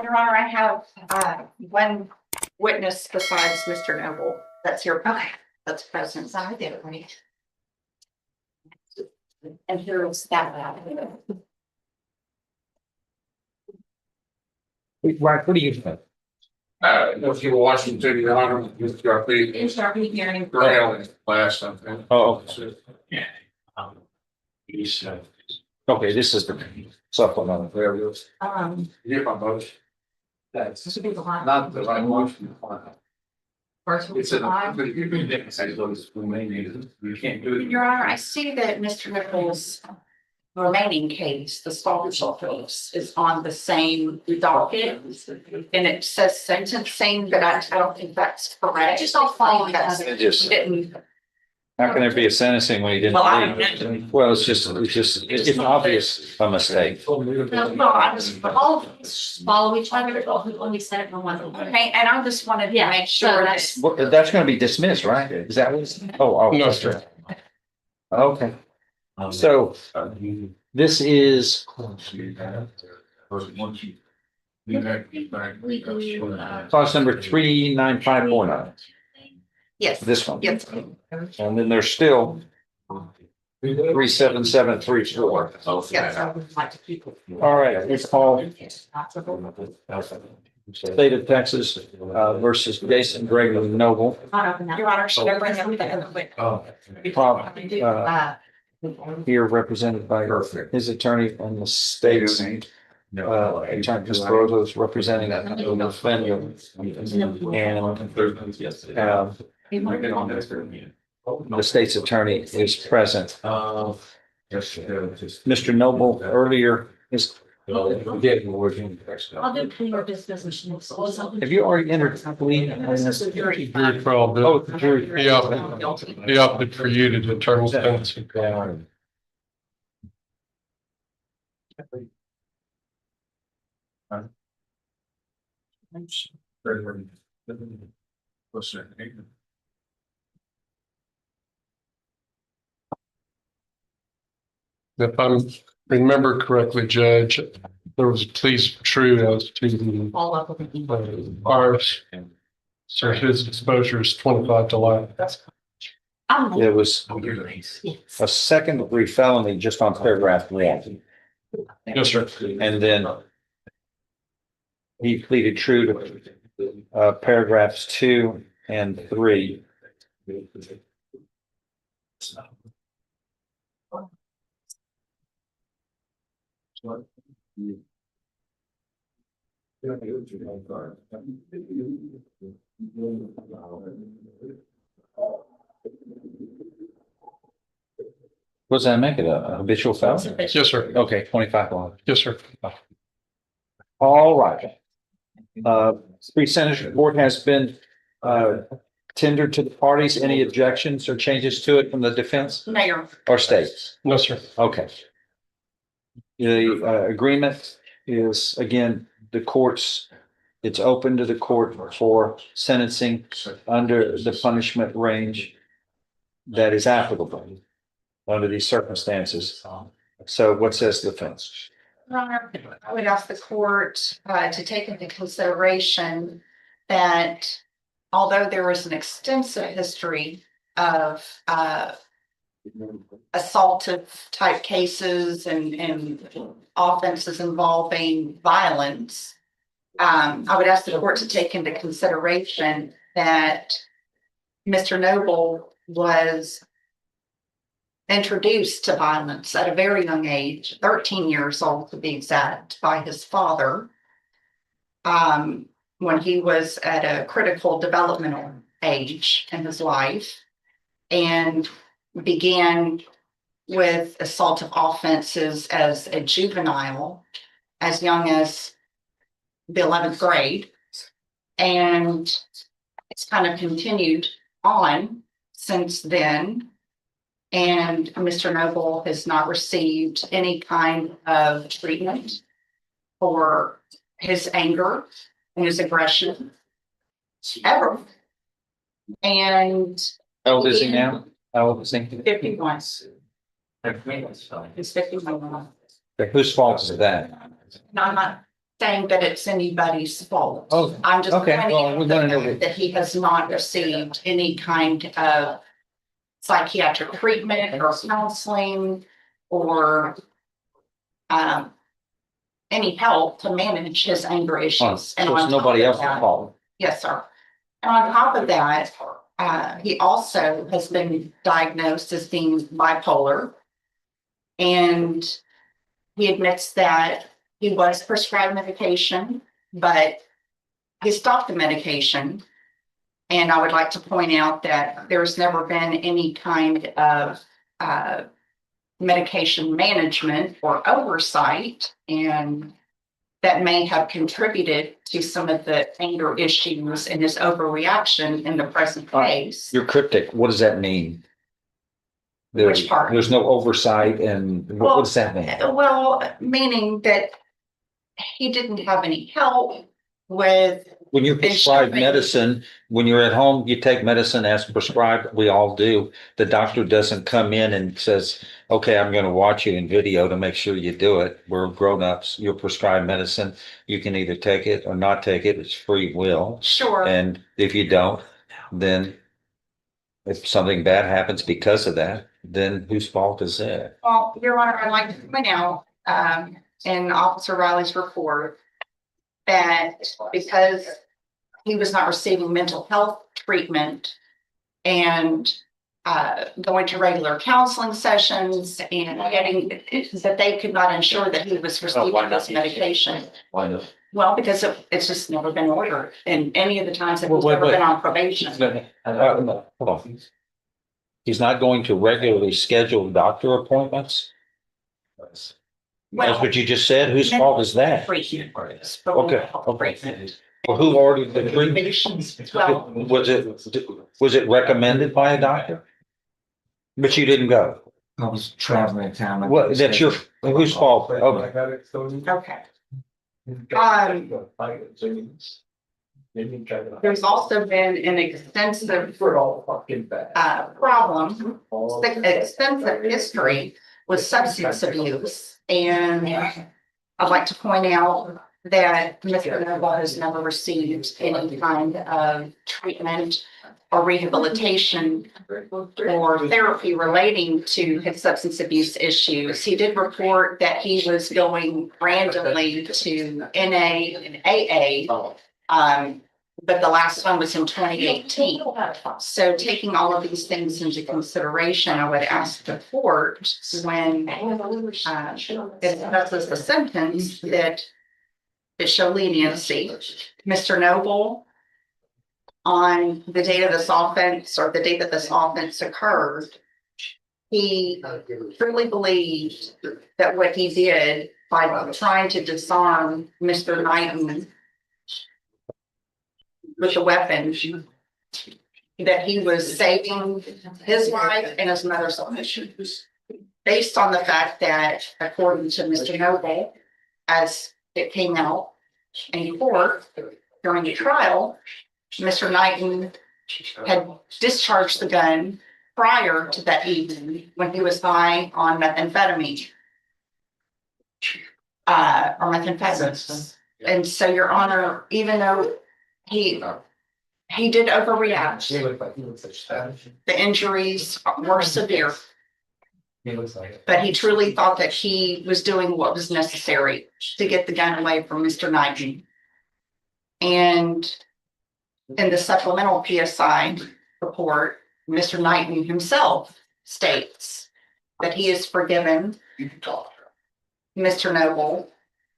Your Honor, I have one witness besides Mr. Noble that's here. Okay, that's present. Sorry, there, right? And here is that. Right, what do you think? If you were watching, Your Honor, Mr. Garfield, Sharpie hearing. for hell class something. Oh, Yeah. He's, okay, this is the supplemental. there it is. Hear my motion. This would be the line. Not the right motion. First It's a, you can't do it. Your Honor, I see that Mr. Nichols' remaining case, the scholarship case, is on the same docket. And it says sentencing, but I don't think that's correct. Just all following that. It just- Didn't. How can there be a sentencing when he didn't Well, I don't leave? Well, it's obvious a mistake. No, I just, All of us follow each other, when we said it for one. okay, and I just wanted to Yeah, make so sure that. that's- Well, that's gonna be dismissed, right? Is that what? Oh, No, that's sir. right. Okay, so this is, clause number 39549, Yes. this one. Yes. And then there's still 37734. Yes. All right, it's called State of Texas versus Jason Gregory Noble. Your Honor, should I bring up the? Here represented by his attorney and the state's attorney, Mr. Rose, representing the defendant. And the state's attorney is present. Mr. Noble earlier is. I'll do plea or disposition. Have you already entered a plea on this? Jury trial, Bill. Oh, jury. He opted for you to determine sentencing. If I remember correctly, Judge, there was a pleas true as to the All up with the. bars. So his exposure is 25 to life. It was Yes. a second degree felony just on paragraph 1. Yes, sir. And then he pleaded true to paragraphs 2 and 3. What does that make it, a habitual felony? Yes, sir. Okay, 25 on. Yes, sir. All right. Pre-sentence report has been tendered to the parties. Any objections or changes to it from the defense Mayor. or state? No, sir. Okay. The agreement is, again, the courts, it's open to the court for sentencing under the punishment range that is applicable under these circumstances. So what says the defense? Your Honor, I would ask the court to take into consideration that although there is an extensive history of assaultive type cases and offenses involving violence, I would ask the court to take into consideration that Mr. Noble was introduced to violence at a very young age, 13 years old to be exact, by his father, when he was at a critical developmental age in his life, and began with assaultive offenses as a juvenile as young as the 11th grade. And it's kind of continued on since then. And Mr. Noble has not received any kind of treatment for his anger and his aggression ever. And How old is he now? How old is he? 51. He's 51. Whose fault is that? No, I'm not. saying that it's anybody's fault. Oh, I'm just okay. pointing Well, out we the wanna know fact what- that he has not received any kind of psychiatric treatment or counseling or any help to manage his anger Oh, issues. so And it's on nobody top of else's that- fault. Yes, sir. And on top of that, he also has been diagnosed as being bipolar. And he admits that he was prescribed medication, but he stopped the medication. And I would like to point out that there's never been any kind of medication management or oversight, and that may have contributed to some of the anger issues and his overreaction in the present case. You're cryptic. What does that mean? Which part? There's no oversight and what does that mean? Well, meaning that he didn't have any help with, When you're prescribed Ensuring- medicine, when you're at home, you take medicine as prescribed. We all do. The doctor doesn't come in and says, okay, I'm going to watch you in video to make sure you do it. We're grown-ups. You're prescribed medicine. You can either take it or not take it. It's free will. sure, And if you don't, then if something bad happens because of that, then whose fault is it? well, Your Honor, I'd like to point out, in Officer Riley's report, that because he was not receiving mental health treatment and going to regular counseling sessions and getting, that they could not ensure that he was receiving this medication. Why not? Well, because it's just never been ordered, and any of the times that Well, he's wait, ever wait. been on probation. Hold on. He's not going to regularly schedule doctor appointments? That's what you just said. Whose fault is that? Treatment. Okay, okay. Well, who ordered the treatment? Well, Was it recommended by a doctor? But you didn't go. I was traveling in town. What, that's your, whose fault? Okay. okay. There's also been an extensive problem, extensive history with substance abuse. And I'd like to point out that Mr. Noble has never received any kind of treatment or rehabilitation or therapy relating to his substance abuse issues. He did report that he was going randomly to NA and AA. But the last one was in 2018. So taking all of these things into consideration, I would ask the court when it discusses the sentence that it show leniency. Mr. Noble, on the date of this offense or the date that this offense occurred, he truly believed that what he did by trying to disarm Mr. Knighton with the weapon, that he was saving his life and his mother's life. Based on the fact that, according to Mr. Noble, as it came out in court during the trial, Mr. Knighton had discharged the gun prior to that evening when he was high on methamphetamine. Or methamphetamine. And so, Your Honor, even though he did overreact, the injuries were severe, but he truly thought that he was doing what was necessary to get the gun away from Mr. Knighton. And in the supplemental PSI report, Mr. Knighton himself states that he has forgiven Mr. Noble,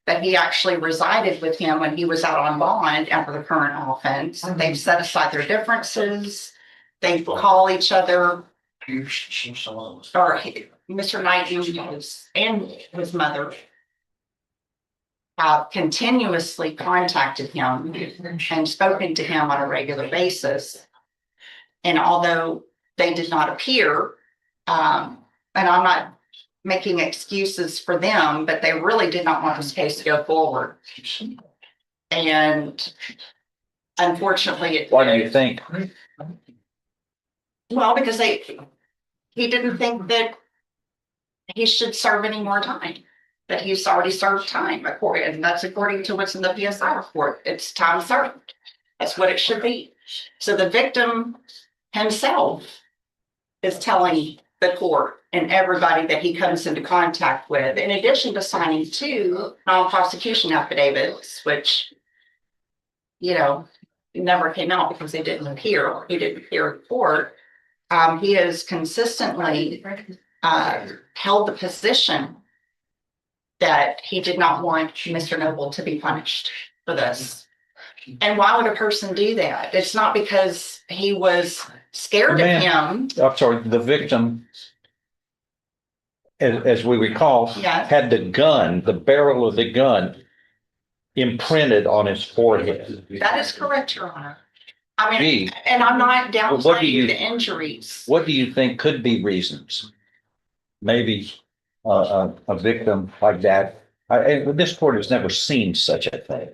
that he actually resided with him when he was out on bond after the current offense. They've set aside their differences. They call each other, Mr. Knighton and his mother have continuously contacted him and spoken to him on a regular basis. And although they did not appear, and I'm not making excuses for them, but they really did not want this case to go forward. And unfortunately, Why do you think? well, because he didn't think that he should serve any more time. that he's already served time, and that's according to what's in the PSI report. It's time served. That's what it should be. So the victim himself is telling the court and everybody that he comes into contact with, in addition to signing 2 non-prosecution affidavits, which, you know, never came out because they didn't appear. He didn't appear in court. He has consistently held the position that he did not want Mr. Noble to be punished for this. And why would a person do that? It's not because he was scared of him. I'm sorry, the victim, as we recall, Yeah. had the gun, the barrel of the gun imprinted on his forehead. That is correct, Your Honor. I mean, Gee. and I'm not Well, what do you- downplaying the injuries. What do you think could be reasons? Maybe a victim like that. This court has never seen such a thing.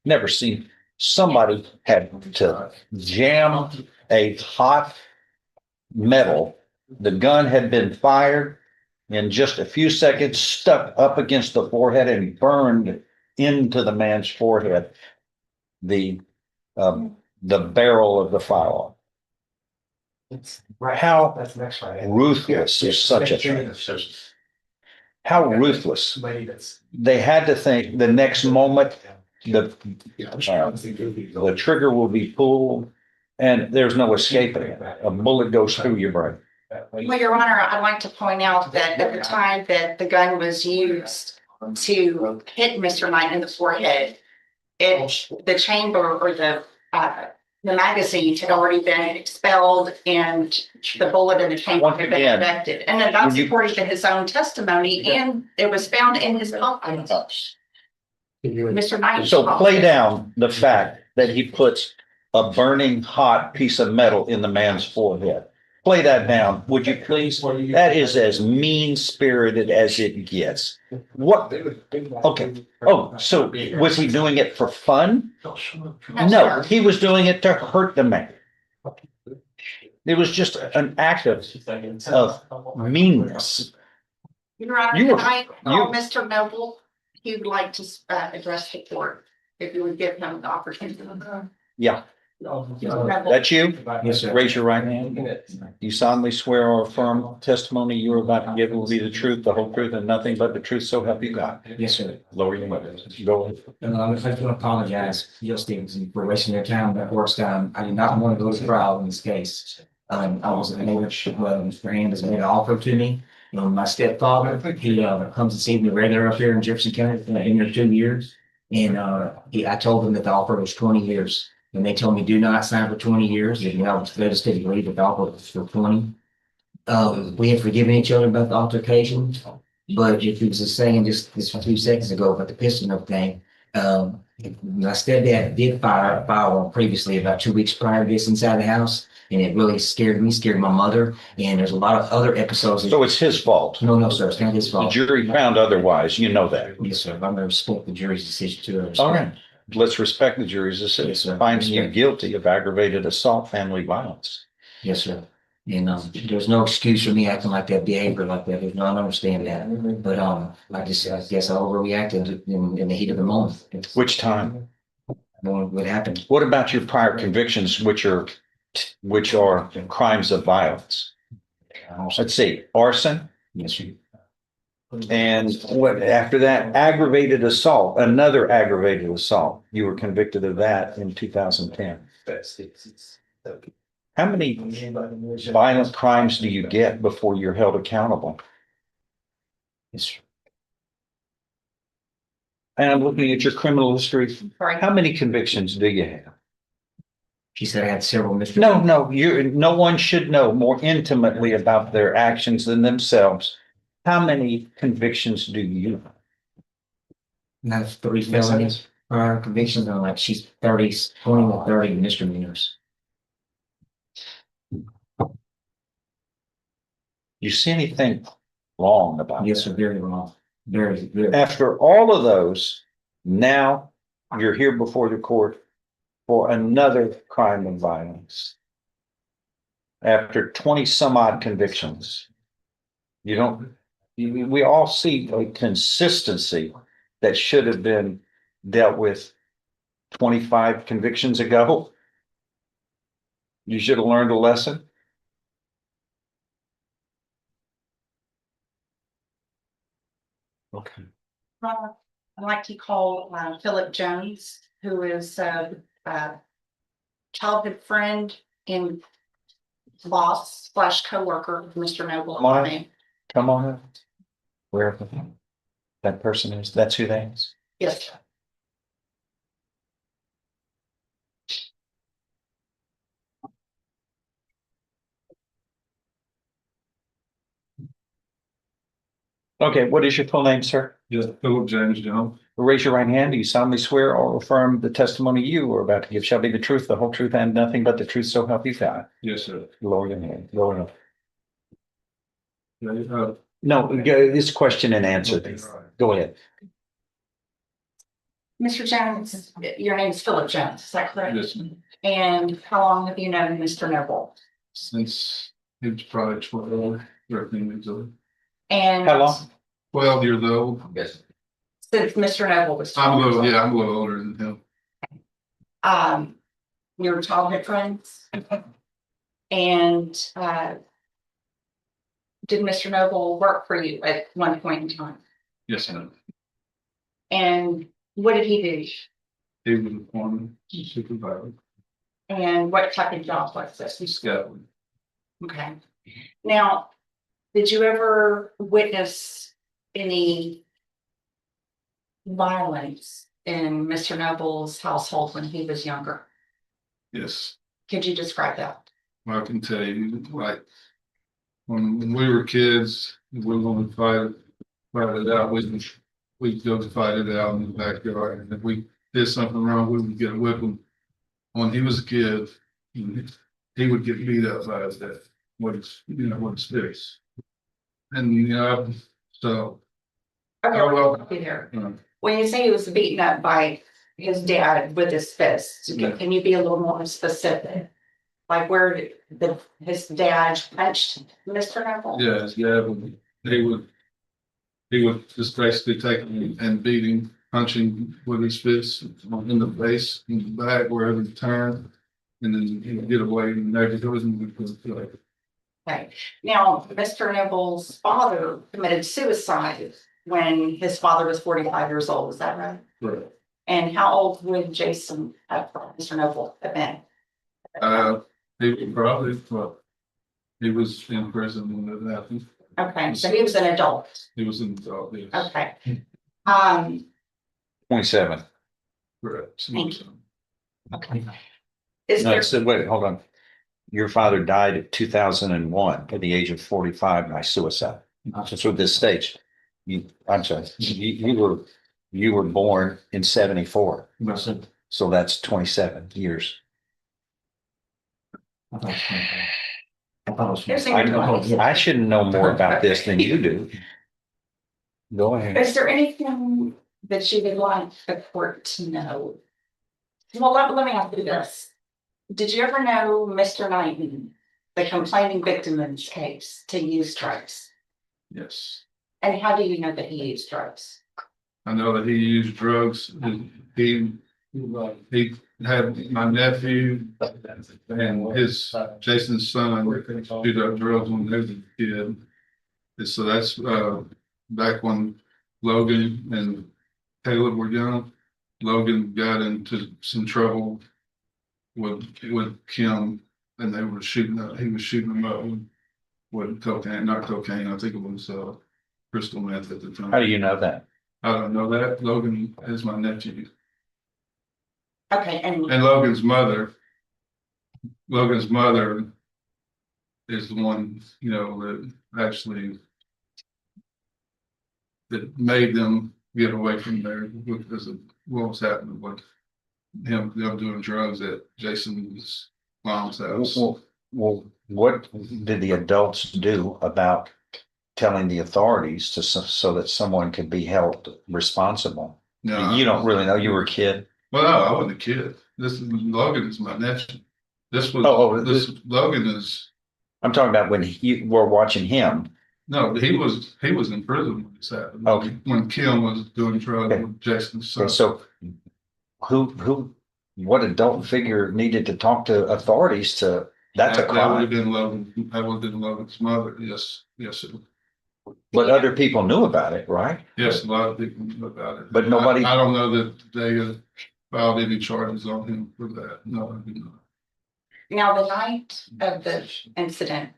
Never seen somebody had to jam a hot metal. The gun had been fired in just a few seconds, stuck up against the forehead and burned into the man's forehead. The barrel of the firearm. How ruthless is such a thing? How ruthless. They had to think the next moment the trigger will be pulled and there's no escaping it. A bullet goes through your brain. Well, Your Honor, I'd like to point out that at the time that the gun was used to hit Mr. Knight in the forehead, the chamber or the magazine had already been expelled and the bullet in the chamber had been ejected. And then that's according to his own testimony, and it was found in his pocket. Mr. Knight. So play down the fact that he puts a burning hot piece of metal in the man's forehead. Play that down, would you please? That is as mean-spirited as it gets. What? Okay. Oh, so was he doing it for fun? No, he was doing it to hurt the man. It was just an act of meanness. Your Honor, You can were- I call you- Mr. Noble? He would like to address the court, if you would give him the opportunity. Yeah, Mr. Noble. that's you? Yes, sir. Raise your right hand. You solemnly swear or affirm testimony you are about to give will be the truth, the whole truth, and nothing but the truth, so help you God. Yes, sir. Lower your weapon. Go ahead. And I just want to apologize, Jill Stevenson, for wasting your time, that work's time. I did not want to go to trial in this case. I was in which, Mr. Hand has made an offer to me. My stepfather, he comes and sees me regular up here in Jefferson County, in there 2 years. And I told him that the offer was 20 years. And they told me, do not sign for 20 years. If you have legislatively, the offer was for 20. We have forgiven each other about the altercation. But if he was just saying just a few seconds ago about the pistol thing, my stepdad did fire a firearm previously about 2 weeks prior to this inside the house. And it really scared me, scared my mother. And there's a lot of other episodes. So it's his fault. No, sir, it's not his The fault. jury found otherwise, you know that. Yes, sir. I'm going to respect the jury's decision too. All right. Let's respect the jury's decision, finding you guilty of aggravated assault, family violence. Yes, sir. And there's no excuse for me acting like that, behavior like that. I don't understand that. But I guess I overreacted in the heat of the moment. Which time? What happened? What about your prior convictions, which are crimes of violence? Let's see, arson, Yes, sir. and what, after that, aggravated assault, another aggravated assault. You were convicted of that in 2010. How many violent crimes do you get before you're held accountable? Yes, sir. And I'm looking at your criminal history. Right. How many convictions do you have? She said I had several misdemeanors. No, no one should know more intimately about their actions than themselves. How many convictions do you have? And I have 3 felonies. Prior convictions on like she's 20 or 30 misdemeanors. You see anything wrong about Yes, that? sir. Very wrong. Very, very. After all of those, now you're here before the court for another crime of violence. After 20 some odd convictions, you don't we all see a consistency that should have been dealt with 25 convictions ago. You should have learned a lesson. Okay. I'd like to call Philip Jones, who is a childhood friend and boss slash coworker of Mr. Noble. Come on. Come on up. Where that person is, that's who that is. Yes. Okay, what is your full name, sir? Yes, Philip James Jones. Raise your right hand. Do you solemnly swear or affirm the testimony you are about to give shall be the truth, the whole truth, and nothing but the truth, so help you God? Yes, sir. Lower your hand. Lower it up. Yeah, No, this question and answer. okay, all right. Go ahead. Mr. Jones, your name is Philip Jones, is that correct? Yes, ma'am. And how long have you known Mr. Noble? Since he was probably 12, 13 years old. And How long? 12 years old. Yes. since Mr. Noble was I'm a 12 years little, old? yeah, I'm a little older than him. You were childhood friends? And did Mr. Noble work for you at one point in time? Yes, ma'am. And what did he do? He was a foreman, supervisor, And what type of job was this? he's scouting. Okay. Now, did you ever witness any violence in Mr. Noble's household when he was younger? Yes, Could you describe that? well, I can tell you, like, when we were kids, we wanted to fight it out. We'd go to fight it out in the backyard, and if we did something wrong, we would get a whipping. When he was a kid, he would get beat up by his dad, with his fists. And, so, Okay, Oh, well. I'll be there. uh, When you say he was beaten up by his dad with his fists, Yeah. can you be a little more specific? Like where his dad punched Mr. Noble? yeah, his dad would, he would just basically take him and beat him, punch him with his fists in the face, in the back, wherever he turned. And then he would get away and never goes and would go like, Okay, now, Mr. Noble's father committed suicide when his father was 45 years old, is that right? right. And how old would Mr. Noble have been? He was probably, well, he was in prison when that happened. Okay, so he was an adult, He was in, yes, okay. 27. correct. Thank Okay. Is No, there, so wait, hold on. Your father died at 2001 at the age of 45 by suicide. So at this stage, I'm sorry, you were born in 74. So that's 27 years. I thought it was 25. I thought it was There's 25. I should know more about this than you do. Go ahead. is there anything that you would like the court to know? Well, let me ask you this. Did you ever know Mr. Knighton, the complaining victim in this case, to use drugs? Yes. And how do you know that he used drugs? I know that he used drugs. He had my nephew and his Jason's son used up drugs when they was a kid. And so that's back when Logan and Caleb were young. Logan got into some trouble with Kim, and they were shooting up. He was shooting them up with cocaine, not cocaine. I think it was crystal meth at the time. How do you know that? I don't know that. Logan is my nephew. Okay, and And Logan's mother is the one, that actually that made them get away from there because of what was happening with them doing drugs at Jason's mom's house. Well, what did the adults do about telling the authorities so that someone could be held responsible? No, You don't really know, you were a kid. Well, no, I wasn't a kid. Logan is my nephew. This Oh, Logan is, I'm talking about when you were watching him No, he was in prison when this happened. Okay. When Kim was doing drugs Okay. with Jason's son. Okay, so what adult figure needed to talk to authorities to, that's a That would have crime. been Logan, that would have been Logan's mother, yes, But other people knew about it, right? yes, a lot of people knew about it. But nobody- I don't know that they filed any charges on him for that, no, I did not. Now, the night of the incident,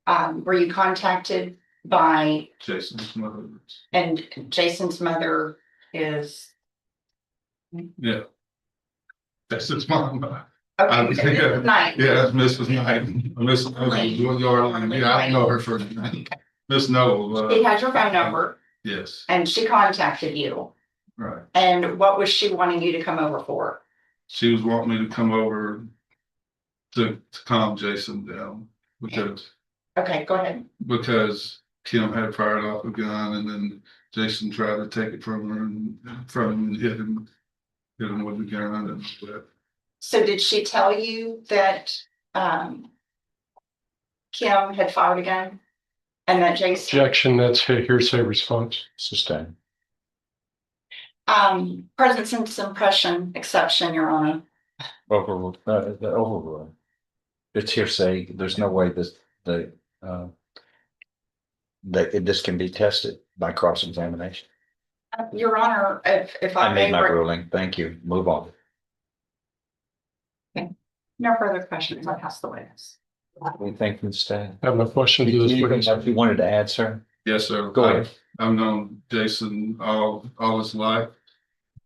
were you contacted by, Jason's mother, and Jason's mother is, yeah. That's his mom. okay, Yeah. night. Yeah, that's Mrs. Knight, Mrs. Noble, yeah, I know her first name, Miss Noble, She had your phone number yes, and she contacted you. right. And what was she wanting you to come over for? She was wanting me to come over to calm Jason down Okay, go ahead. because Kim had fired off a gun and then Jason tried to take it from her and hit him with the gun and that. So did she tell you that, Kim had fired a gun? And that Jason, Objection, that's a hearsay response. Sustained. present sense impression exception, Your Honor. Overruled, the overruled. It's hearsay. There's no way this, this can be tested by cross-examination. Your Honor, if I I made may, my ruling. Thank you. Move on. no further questions, I'll pass the witness. We thank you, Stan. I have no question to this witness. If you wanted to add, sir, Yes, sir. go ahead. I've known Jason all his life.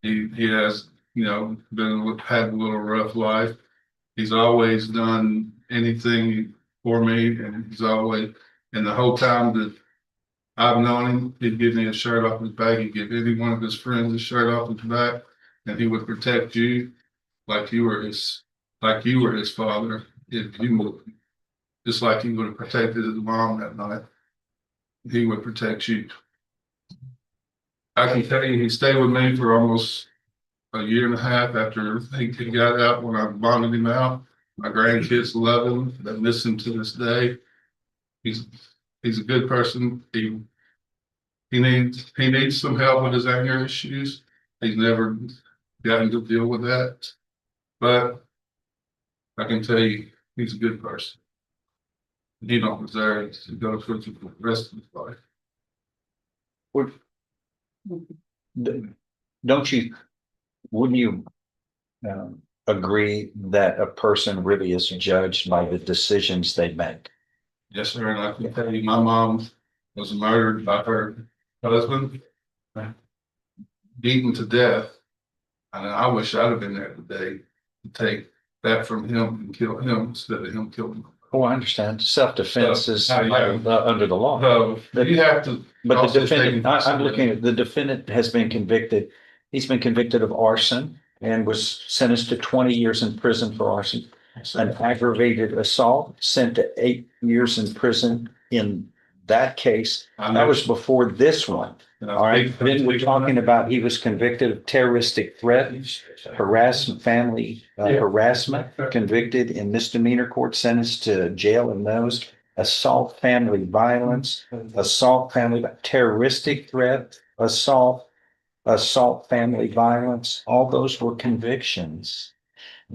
He has, had a little rough life. He's always done anything for me and he's always, and the whole time that I've known him, he'd give me a shirt off his back. He'd give any one of his friends a shirt off his back and he would protect you like you were his father. If you moved, just like he would have protected his mom that night, he would protect you. I can tell you, he stayed with me for almost a year and a half after he got out when I bonded him out. My grandkids love him. They miss him to this day. He's a good person. He needs some help with his anger issues. He's never gotten to deal with that. But I can tell you, he's a good person. He don't deserve to go through the rest of his life. Wouldn't you agree that a person really is judged by the decisions they make? Yes, sir. And I can tell you, my mom was murdered by her husband, beaten to death. And I wish I'd have been there today to take that from him and kill him instead of him killing him. Oh, I understand. Self-defense is Yeah. under the law. So you have to. But the also defendant, take- I'm looking at, the defendant has been convicted. He's been convicted of arson and was sentenced to 20 years in prison for arson. An aggravated assault, sent to 8 years in prison in that case. I know- That was before this one. and I All right, think- then we're talking about, he was convicted of terroristic threat, harassment, family harassment, convicted in misdemeanor court, sentenced to jail in those, assault, family violence, terroristic threat, assault, family violence, all those were convictions.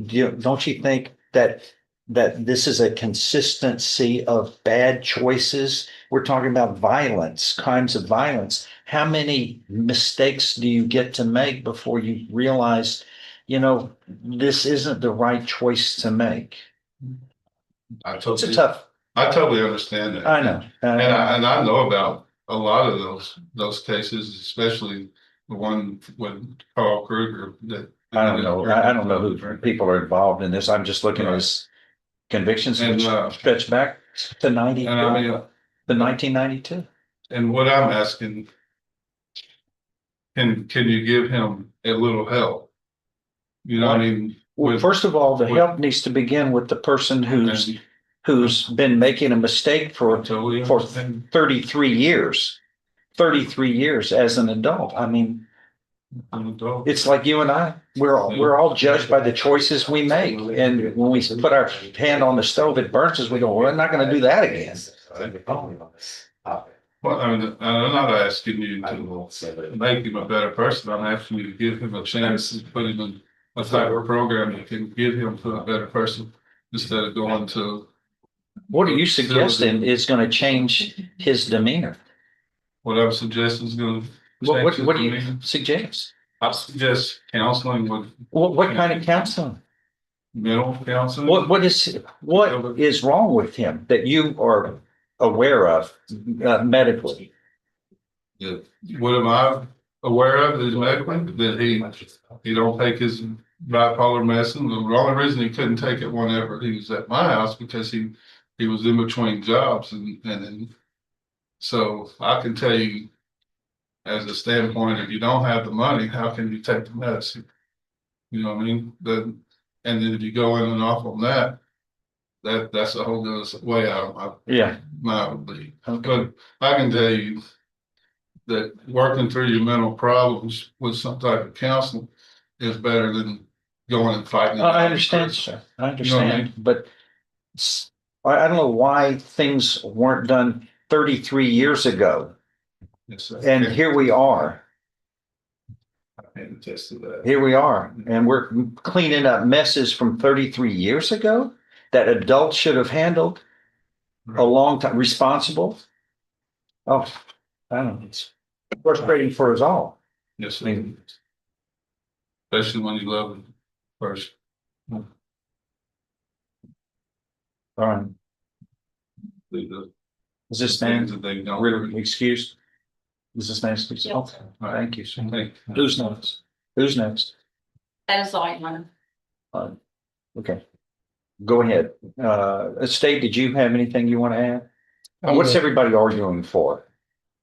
Don't you think that this is a consistency of bad choices? We're talking about violence, crimes of violence. How many mistakes do you get to make before you realize, this isn't the right choice to make? It's a tough, I totally understand that. I know. And I know about a lot of those cases, especially the one with Carl Kruger that. I don't know. I don't know who people are involved in this. I'm just looking at his convictions And, which stretch back to And I mean, to 1992. and what I'm asking, can you give him a little help? You know, what I mean. Well, first of all, the with- help needs to begin with the person who's been making a mistake for Totally for understand. 33 years. 33 years as an adult. I mean, it's like you and I, we're all judged by the choices we make. And when we put our hand on the stove, it burns us, we go, well, I'm not gonna do that again. Well, I mean, I'm not asking you to make him a better person. I'm asking you to give him a chance to put him in a type of program that can get him to a better person instead of going to What are you suggesting is gonna change his demeanor? whatever suggestion is going to What, change his what do you demeanor. suggest? I suggest counseling with What kind of counseling? mental counseling. What is wrong with him that you are aware of medically? Yeah. What am I aware of is medically that he don't take his bipolar medicine. The only reason he couldn't take it whenever he was at my house because he was in between jobs and so I can tell you as a standpoint, if you don't have the money, how can you take the medicine? You know what I mean? And then if you go in and off on that's a whole other way out of Yeah. my belief. Okay. But I can tell you that working through your mental problems with some type of counseling is better than going and fighting. it out I in understand, prison. sir. I You know what I understand, but I don't know why things weren't done 33 years ago. Yes, sir. And here we are. I can attest to that. Here we are, and we're cleaning up messes from 33 years ago that adults should have handled a long time, responsible. Oh, I don't know. It's frustrating for us all. Yes, I sir. mean, Especially when you love them first. all right. Is this Things man that they don't. really excused? Is this man excused? Yep. Okay, thank you, sir. Thank you. Who's next? Who's next? That is all I want. Okay. Go ahead. Estate, did you have anything you want to add? I'm What's gonna- everybody arguing for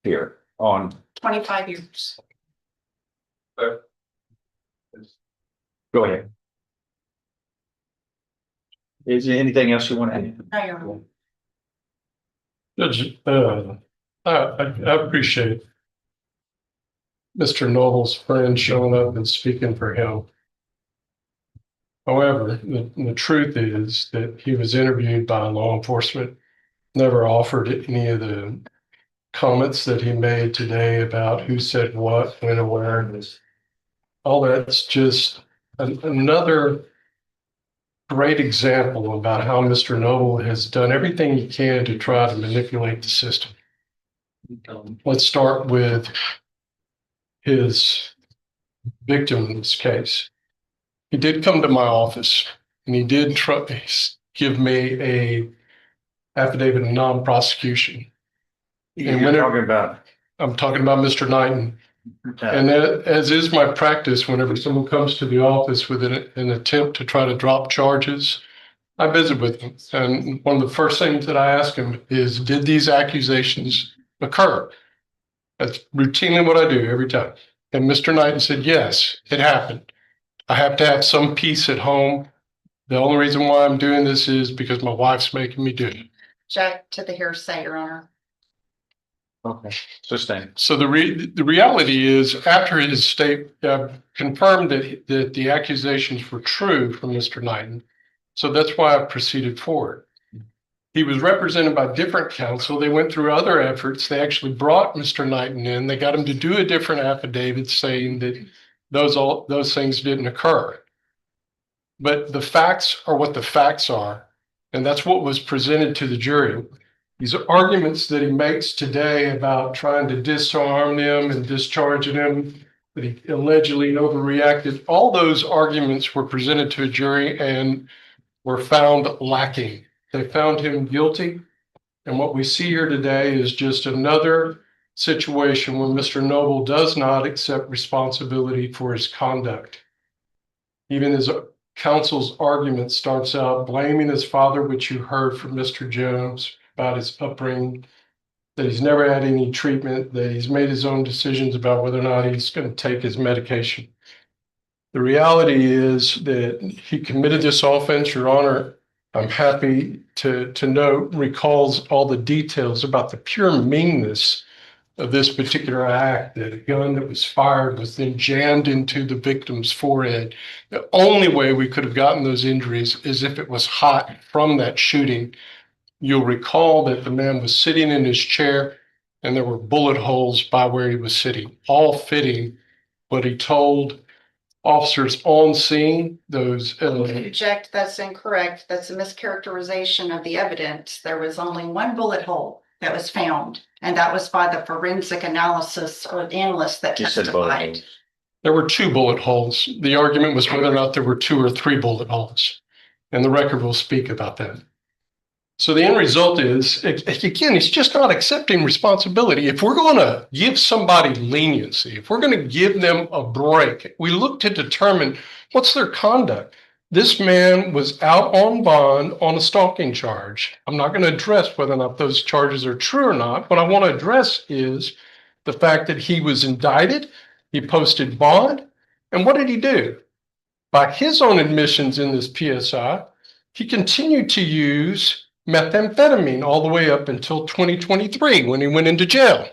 here on, 25 years. go ahead. Is there anything else you want to add? No, you're wrong. Judge, I appreciate Mr. Noble's friend showing up and speaking for him. However, the truth is that he was interviewed by law enforcement, never offered any of the comments that he made today about who said what, when, and where. All that's just another great example about how Mr. Noble has done everything he can to try to manipulate the system. Let's start with his victim in this case. He did come to my office and he did give me a affidavit of non-prosecution. You're And whenever- talking about, I'm talking about Mr. Knighton. And that, as is my practice, whenever someone comes to the office with an attempt to try to drop charges, I visit with them. And one of the first things that I ask them is, did these accusations occur? That's routinely what I do every time. And Mr. Knighton said, yes, it happened. I have to have some peace at home. The only reason why I'm doing this is because my wife's making me do it. Jack to the hearsay, Your Honor. okay, sustain. So the reality is, after his state confirmed that the accusations were true from Mr. Knighton, so that's why I proceeded forward. He was represented by different counsel. They went through other efforts. They actually brought Mr. Knighton in. They got him to do a different affidavit saying that those things didn't occur. But the facts are what the facts are, and that's what was presented to the jury. These arguments that he makes today about trying to disarm them and discharging them, that he allegedly overreacted, all those arguments were presented to a jury and were found lacking. They found him guilty. And what we see here today is just another situation where Mr. Noble does not accept responsibility for his conduct. Even his counsel's argument starts out blaming his father, which you heard from Mr. Jones, about his upbringing, that he's never had any treatment, that he's made his own decisions about whether or not he's going to take his medication. The reality is that he committed this offense, Your Honor. I'm happy to note, recalls all the details about the pure meanness of this particular act, that a gun that was fired was then jammed into the victim's forehead. The only way we could have gotten those injuries is if it was hot from that shooting. You'll recall that the man was sitting in his chair. and there were bullet holes by where he was sitting, all fitting what he told officers on scene, those. Object, that's incorrect. That's a mischaracterization of the evidence. There was only one bullet hole that was found, and that was by the forensic analysis or analyst that You said both. testified. There were 2 bullet holes. The argument was whether or not there were 2 or 3 bullet holes, and the record will speak about that. So the end result is, again, it's just not accepting responsibility. If we're going to give somebody leniency, if we're going to give them a break, we look to determine what's their conduct. This man was out on bond on a stalking charge. I'm not going to address whether or not those charges are true or not. What I want to address is the fact that he was indicted, he posted bond, and what did he do? By his own admissions in this PSI, he continued to use methamphetamine all the way up until 2023 when he went into jail.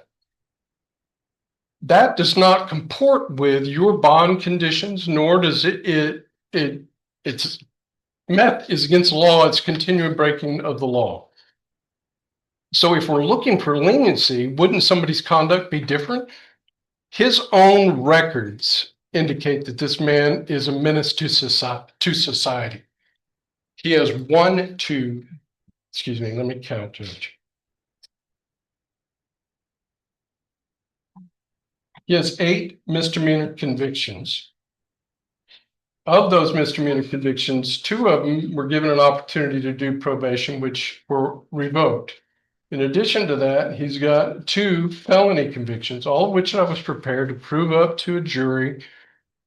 That does not comport with your bond conditions, nor does it's meth is against the law. It's continuing breaking of the law. So if we're looking for leniency, wouldn't somebody's conduct be different? His own records indicate that this man is a menace to society. He has excuse me, let me count, Judge. He has 8 misdemeanor convictions. Of those misdemeanor convictions, 2 of them were given an opportunity to do probation, which were revoked. In addition to that, he's got 2 felony convictions, all of which I was prepared to prove up to a jury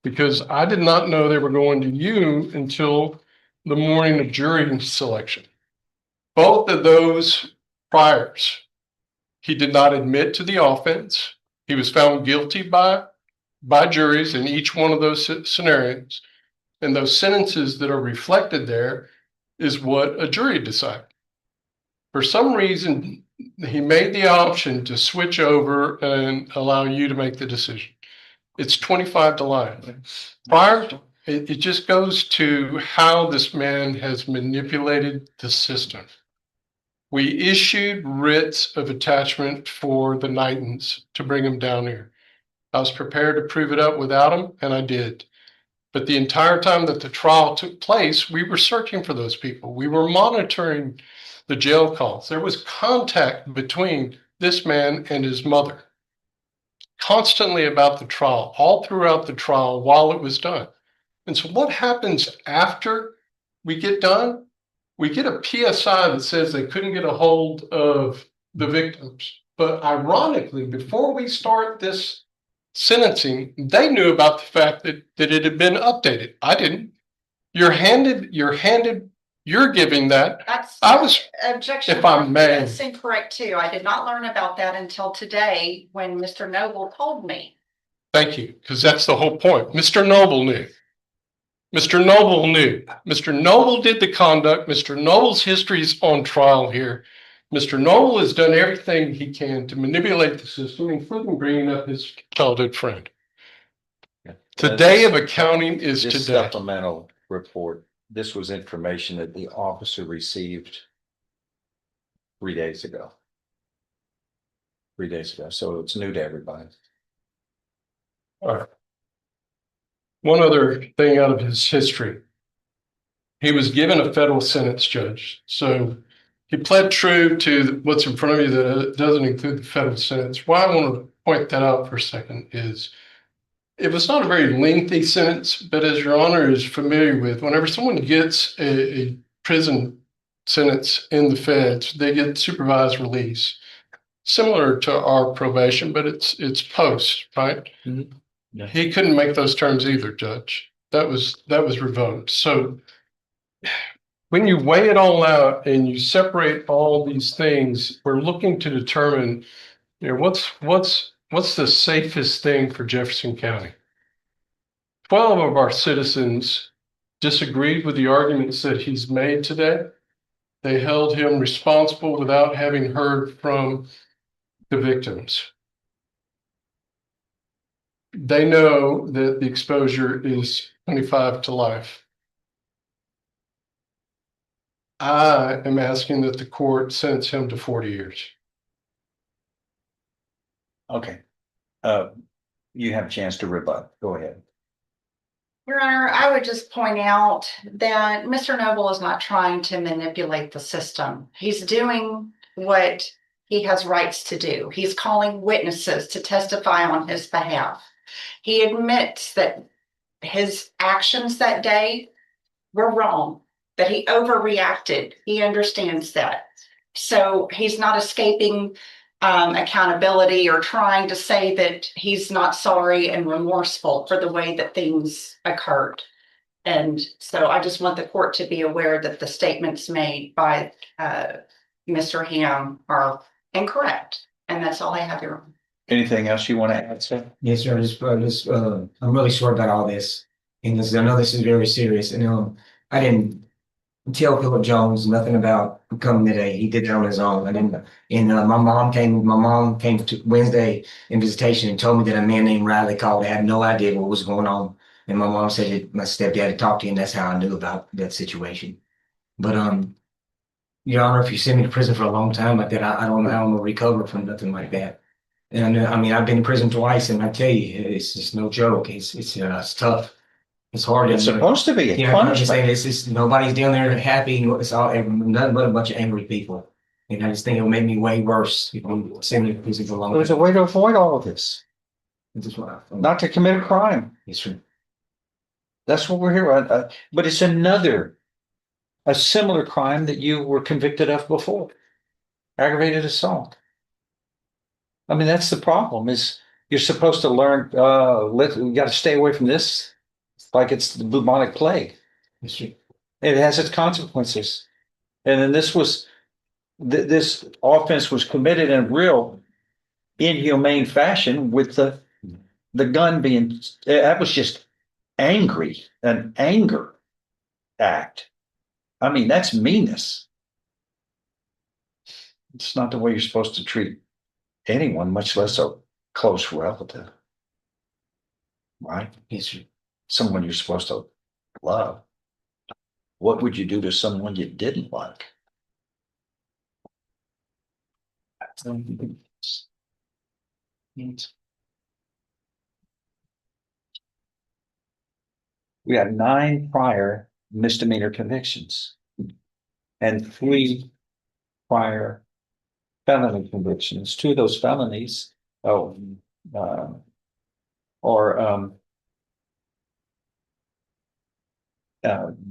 because I did not know they were going to you until the morning of jury selection. Both of those priors, he did not admit to the offense. He was found guilty by juries in each one of those scenarios. And those sentences that are reflected there is what a jury decided. For some reason, he made the option to switch over and allow you to make the decision. It's 25 to life. It just goes to how this man has manipulated the system. We issued writs of attachment for the Knightons to bring them down here. I was prepared to prove it up without them, and I did. But the entire time that the trial took place, we were searching for those people. We were monitoring the jail calls. There was contact between this man and his mother constantly about the trial, all throughout the trial while it was done. And so what happens after we get done? We get a PSI that says they couldn't get a hold of the victims. But ironically, before we start this sentencing, they knew about the fact that it had been updated. I didn't. You're giving that. That's objection. If I may. That's incorrect too. I did not learn about that until today when Mr. Noble told me. Thank you, because that's the whole point. Mr. Noble knew. Mr. Noble knew. Mr. Noble did the conduct. Mr. Noble's history is on trial here. Mr. Noble has done everything he can to manipulate the system, including bringing up his childhood friend. The day of accounting is This today. supplemental report, this was information that the officer received 3 days ago. 3 days ago, so it's new to everybody. All right. One other thing out of his history. He was given a federal sentence, Judge. So he pled true to what's in front of you that doesn't include the federal sentence. Why I want to point that out for a second is it was not a very lengthy sentence, but as Your Honor is familiar with, whenever someone gets a prison sentence in the feds, they get supervised release. Similar to our probation, but it's post, right? Mm-hmm. Yeah. He couldn't make those terms either, Judge. That was revoked. So when you weigh it all out and you separate all these things, we're looking to determine, what's the safest thing for Jefferson County. 12 of our citizens disagreed with the arguments that he's made today. They held him responsible without having heard from the victims. They know that the exposure is 25 to life. I am asking that the court sentence him to 40 years. Okay. You have a chance to rebut. Go ahead. Your Honor, I would just point out that Mr. Noble is not trying to manipulate the system. He's doing what he has rights to do. He's calling witnesses to testify on his behalf. He admits that his actions that day were wrong, that he overreacted. He understands that. So he's not escaping accountability or trying to say that he's not sorry and remorseful for the way that things occurred. And so I just want the court to be aware that the statements made by Mr. Ham are incorrect. And that's all I have here. Anything else you want to add, sir? Yes, sir. I'm really sorry about all this. And this, I know this is very serious. And I didn't tell Philip Jones nothing about coming today. He did it on his own. I didn't. And my mom came to Wednesday in visitation and told me that a man named Riley called. I had no idea what was going on. And my mom said that my stepdad had talked to you, and that's how I knew about that situation. But Your Honor, if you send me to prison for a long time like that, I don't know how I'm gonna recover from nothing like that. And I mean, I've been in prison twice, and I tell you, it's just no joke. It's tough. It's hard. It's supposed to be a Yeah, I'm just saying, punishment. it's just nobody's down there happy. It's all nothing but a bunch of angry people. And I just think it'll make me way worse if I'm sending me to prison for a long There's a time. way to avoid all of this, This is what not to commit a crime. Yes, sir. That's what we're here. But it's a similar crime that you were convicted of before. Aggravated assault. I mean, that's the problem is you're supposed to learn, we got to stay away from this. Like it's the bubonic plague. Yes, sir. It has its consequences. And then this offense was committed in real inhumane fashion with the gun being, that was just an anger act. I mean, that's meanness. It's not the way you're supposed to treat anyone, much less a close relative. Right? Yes, sir. Someone you're supposed to love. What would you do to someone you didn't like? We had 9 prior misdemeanor convictions and 3 prior felony convictions. 2 of those felonies,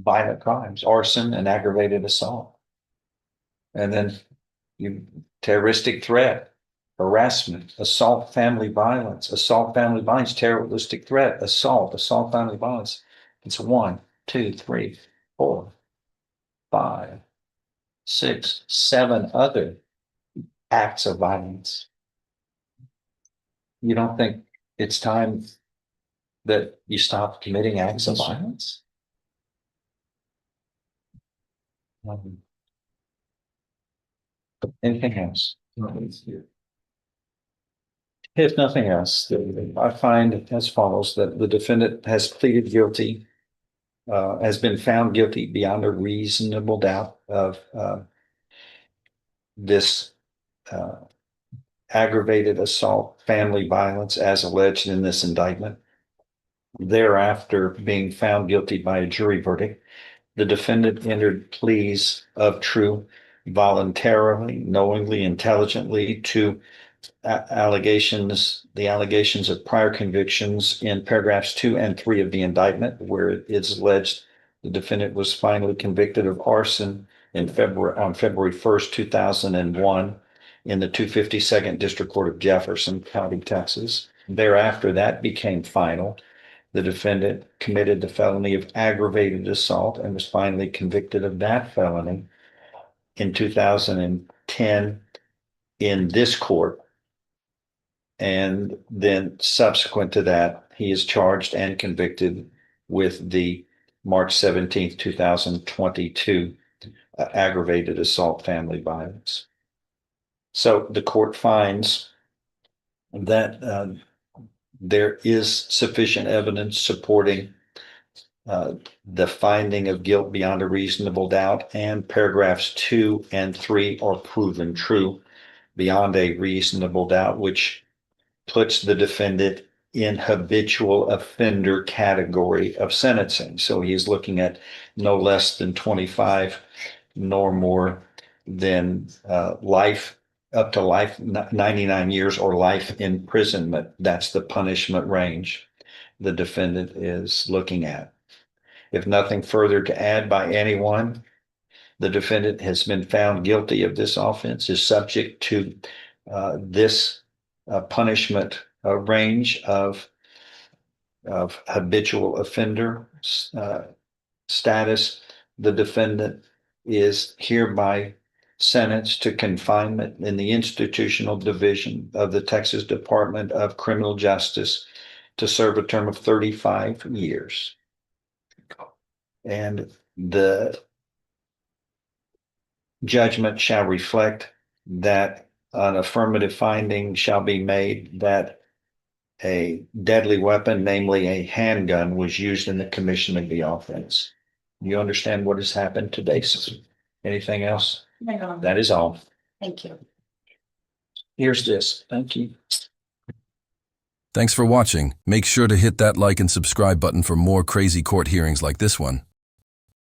violent crimes, arson and aggravated assault. And then terroristic threat, harassment, assault, family violence, terroristic threat, assault, family violence. It's 1, 2, 3, 4, 5, 6, 7 other acts of violence. You don't think it's time that you stop committing acts of violence? Anything else? If nothing else, I find as follows, that the defendant has pleaded guilty, has been found guilty beyond a reasonable doubt of this aggravated assault, family violence as alleged in this indictment. Thereafter, being found guilty by a jury verdict, the defendant entered pleas of true voluntarily, knowingly, intelligently to the allegations of prior convictions in paragraphs 2 and 3 of the indictment, where it's alleged the defendant was finally convicted of arson on February 1st, 2001 in the 252nd District Court of Jefferson County, Texas. Thereafter, that became final. The defendant committed the felony of aggravated assault and was finally convicted of that felony in 2010 in this court. And then subsequent to that, he is charged and convicted with the March 17th, 2022 aggravated assault, family violence. So the court finds that there is sufficient evidence supporting the finding of guilt beyond a reasonable doubt, and paragraphs 2 and 3 are proven true beyond a reasonable doubt, which puts the defendant in habitual offender category of sentencing. So he's looking at no less than 25, nor more than life, up to life, 99 years or life imprisonment. That's the punishment range the defendant is looking at. If nothing further to add by anyone, the defendant has been found guilty of this offense, is subject to this punishment range of habitual offender status. The defendant is hereby sentenced to confinement in the institutional division of the Texas Department of Criminal Justice to serve a term of 35 years. And the judgment shall reflect that an affirmative finding shall be made that a deadly weapon, namely a handgun, was used in the commission of the offense. You understand what has happened today, sir? Anything else? No, That is all. thank you. Here's this. Thank you. Thanks for watching. Make sure to hit that like and subscribe button for more crazy court hearings like this one.